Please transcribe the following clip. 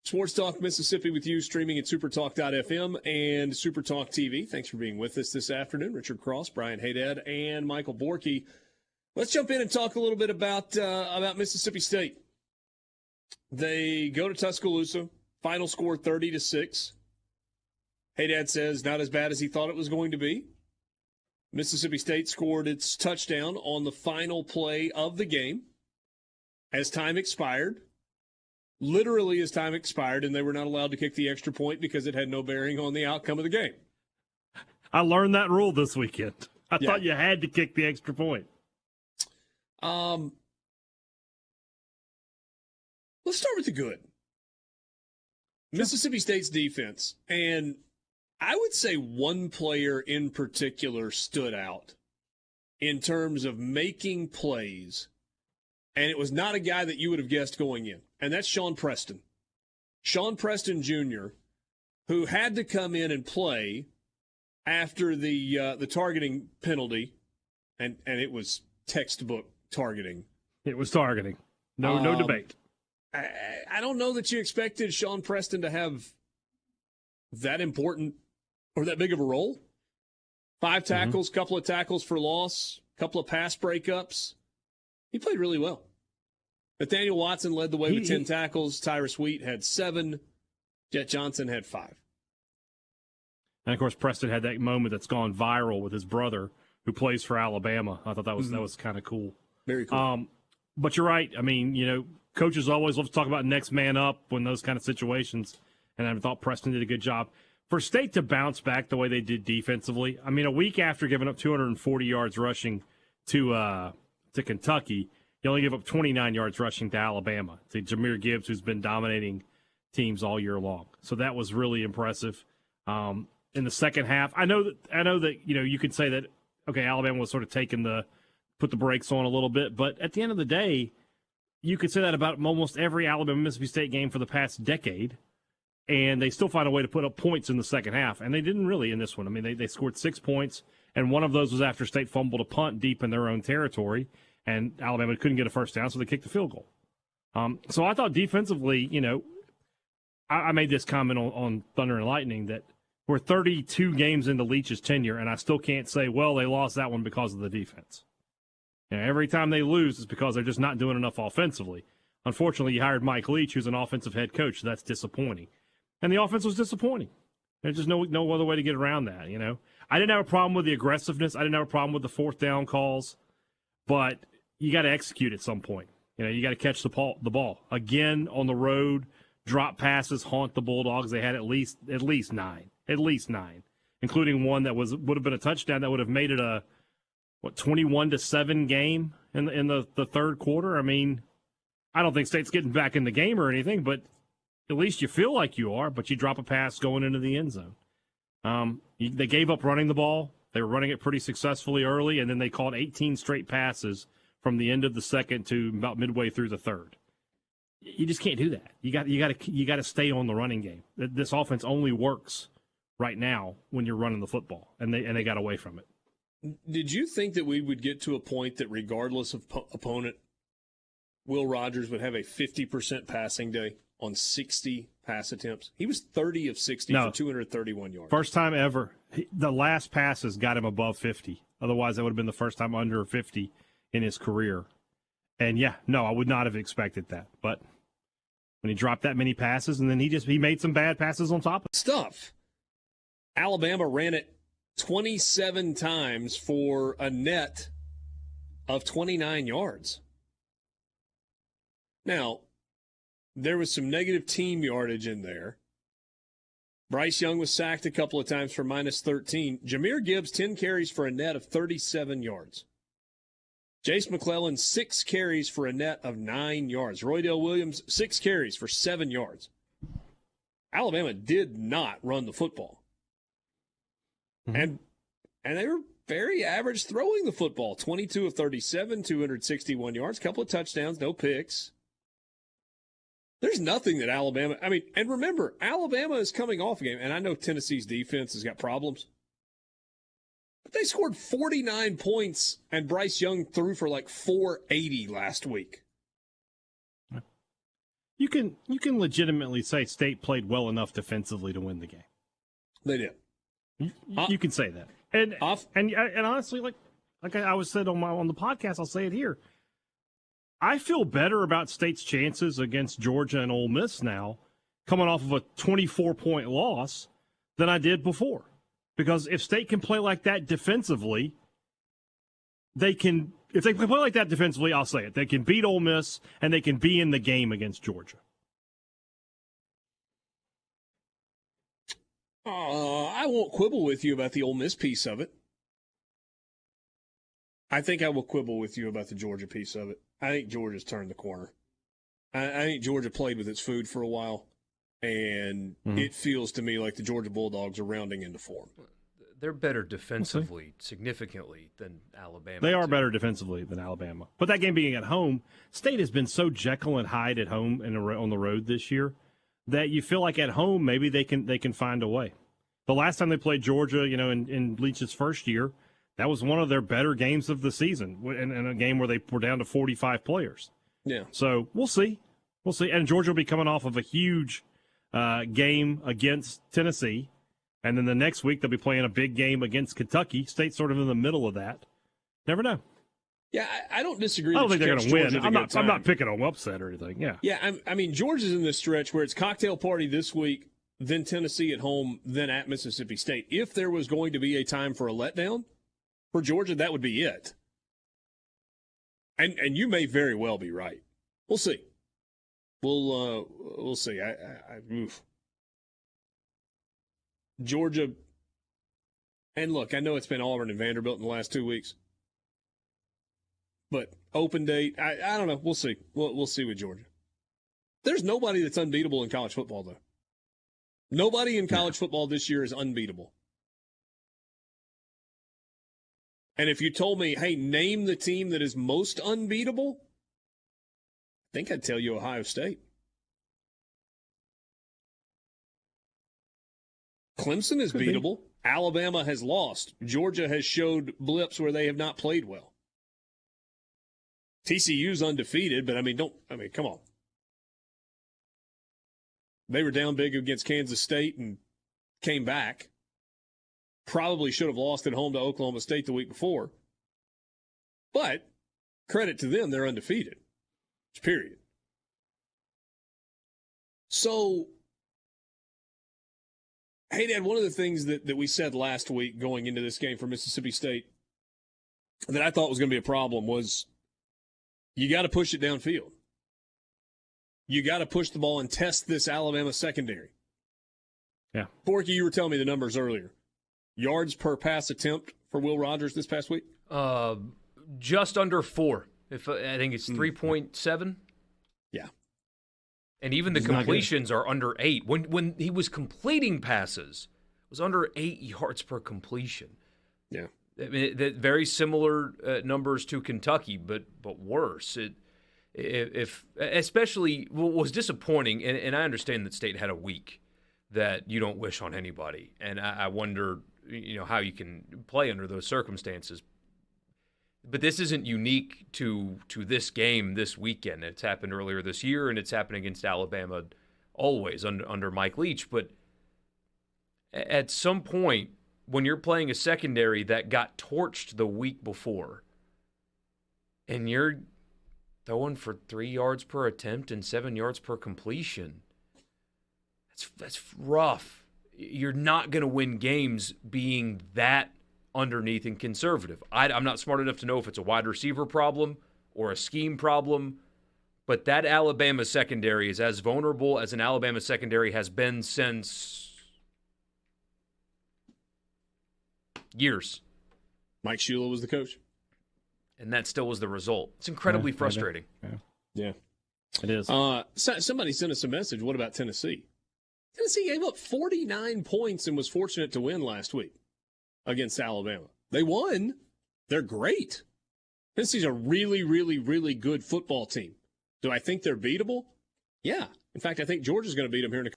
Sports Talk Mississippi with you, streaming at supertalk.fm and SuperTalk TV. Thanks for being with us this afternoon. Richard Cross, Brian Haydad, and Michael Borky. Let's jump in and talk a little bit about Mississippi State. They go to Tuscaloosa, final score 30-6. Haydad says not as bad as he thought it was going to be. Mississippi State scored its touchdown on the final play of the game as time expired. Literally as time expired, and they were not allowed to kick the extra point because it had no bearing on the outcome of the game. I learned that rule this weekend. I thought you had to kick the extra point. Let's start with the good. Mississippi State's defense, and I would say one player in particular stood out in terms of making plays, and it was not a guy that you would have guessed going in, and that's Sean Preston. Sean Preston Jr., who had to come in and play after the targeting penalty, and it was textbook targeting. It was targeting. No debate. I don't know that you expected Sean Preston to have that important or that big of a role. 5 tackles, couple of tackles for loss, couple of pass breakups. He played really well. Nathaniel Watson led the way with 10 tackles. Tyrus Wheat had 7. Jet Johnson had 5. And, of course, Preston had that moment that's gone viral with his brother who plays for Alabama. I thought that was kind of cool. Very cool. But you're right. I mean, coaches always love to talk about next man up when those kind of situations, and I thought Preston did a good job. For State to bounce back the way they did defensively, I mean, a week after giving up 240 yards rushing to Kentucky, you only give up 29 yards rushing to Alabama, to Jahmyr Gibbs, who's been dominating teams all year long. So that was really impressive. In the second half, I know that you could say that, okay, Alabama was sort of put the brakes on a little bit, but at the end of the day, you could say that about almost every Alabama-Mississippi State game for the past decade, and they still find a way to put up points in the second half, and they didn't really in this one. I mean, they scored 6 points, and one of those was after State fumbled a punt deep in their own territory, and Alabama couldn't get a first down, so they kicked the field goal. So I thought defensively, I made this comment on Thunder and Lightning that we're 32 games into Leach's tenure, and I still can't say, well, they lost that one because of the defense. Every time they lose, it's because they're just not doing enough offensively. Unfortunately, you hired Mike Leach, who's an offensive head coach, so that's disappointing. And the offense was disappointing. There's just no other way to get around that, I didn't have a problem with the aggressiveness. I didn't have a problem with the fourth down calls. But you got to execute at some point. You got to catch the ball. Again, on the road, drop passes haunt the Bulldogs. They had at least 9. At least 9, including one that would have been a touchdown that would have made it a 21-7 game in the third quarter. I mean, I don't think State's getting back in the game or anything, but at least you feel like you are. But you drop a pass going into the end zone. They gave up running the ball. They were running it pretty successfully early, and then they called 18 straight passes from the end of the second to about midway through the third. You just can't do that. You got to stay on the running game. This offense only works right now when you're running the football, and they got away from it. Did you think that we would get to a point that regardless of opponent, Will Rogers would have a 50% passing day on 60 pass attempts? He was 30 of 60 for 231 yards. First time ever. The last passes got him above 50. Otherwise, that would have been the first time under 50 in his career. And, I would not have expected that. But when he dropped that many passes, and then he made some bad passes on top of it. Stuff. Alabama ran it 27 times for a net of 29 yards. Now, there was some negative team yardage in there. Bryce Young was sacked a couple of times for minus 13. Jahmyr Gibbs, 10 carries for a net of 37 yards. Jace McClellan, 6 carries for a net of 9 yards. Roydell Williams, 6 carries for 7 yards. Alabama did not run the football. And they were very average throwing the football. 22 of 37, 261 yards, couple of touchdowns, no picks. There's nothing that Alabama, and remember, Alabama is coming off a game, and I know Tennessee's defense has got problems, but they scored 49 points, and Bryce Young threw for like 480 last week. you can legitimately say State played well enough defensively to win the game. They did. You can say that. And honestly, like I was said on the podcast, I'll say it here. I feel better about State's chances against Georgia and Ole Miss now, coming off of a 24-point loss, than I did before. Because if State can play like that defensively, they can. If they can play like that defensively, I'll say it. They can beat Ole Miss and they can be in the game against Georgia. I won't quibble with you about the Ole Miss piece of it. I think I will quibble with you about the Georgia piece of it. I think Georgia's turned the corner. I think Georgia played with its food for a while, and it feels to me like the Georgia Bulldogs are rounding into form. They're better defensively, significantly, than Alabama. They are better defensively than Alabama. But that game being at home, State has been so Jekyll and Hyde at home and on the road this year that you feel like at home maybe they can find a way. The last time they played Georgia, in Leach's first year, that was one of their better games of the season, in a game where they were down to 45 players. Yeah. So we'll see. We'll see. And Georgia will be coming off of a huge game against Tennessee. And then the next week they'll be playing a big game against Kentucky. State's sort of in the middle of that. Never know. Yeah, I don't disagree. I don't think they're going to win. I'm not picking an upset or anything. Yeah. Yeah, I mean, Georgia's in this stretch where it's cocktail party this week, then Tennessee at home, then at Mississippi State. If there was going to be a time for a letdown for Georgia, that would be it. And you may very well be right. We'll see. We'll see. Oof. Georgia, and look, I know it's been Auburn and Vanderbilt in the last 2 weeks, but open date, I don't know. We'll see. We'll see with Georgia. There's nobody that's unbeatable in college football, though. Nobody in college football this year is unbeatable. And if you told me, hey, name the team that is most unbeatable, I think I'd tell you Ohio State. Clemson is beatable. Alabama has lost. Georgia has showed blips where they have not played well. TCU's undefeated, but come on. They were down big against Kansas State and came back. Probably should have lost at home to Oklahoma State the week before. But credit to them, they're undefeated. Period. So, hey, Dad, one of the things that we said last week going into this game for Mississippi State that I thought was going to be a problem was you got to push it downfield. You got to push the ball and test this Alabama secondary. Yeah. Borky, you were telling me the numbers earlier. Yards per pass attempt for Will Rogers this past week? Just under 4. I think it's 3.7. Yeah. And even the completions are under 8. When he was completing passes, it was under 8 yards per completion. Yeah. I mean, very similar numbers to Kentucky, but worse. Especially what was disappointing, and I understand that State had a week that you don't wish on anybody, and I wonder, how you can play under those circumstances. But this isn't unique to this game this weekend. It's happened earlier this year, and it's happened against Alabama always under Mike Leach. But at some point, when you're playing a secondary that got torched the week before, and you're throwing for 3 yards per attempt and 7 yards per completion, that's rough. You're not going to win games being that underneath and conservative. I'm not smart enough to know if it's a wide receiver problem or a scheme problem, but that Alabama secondary is as vulnerable as an Alabama secondary has been since years. Mike Shula was the coach. And that still was the result. It's incredibly frustrating. Yeah. It is. Somebody sent us a message. What about Tennessee? Tennessee gave up 49 points and was fortunate to win last week against Alabama. They won. They're great. Tennessee's a really, really, really good football team. Do I think they're beatable? Yeah. In fact, I think Georgia's going to beat them here in a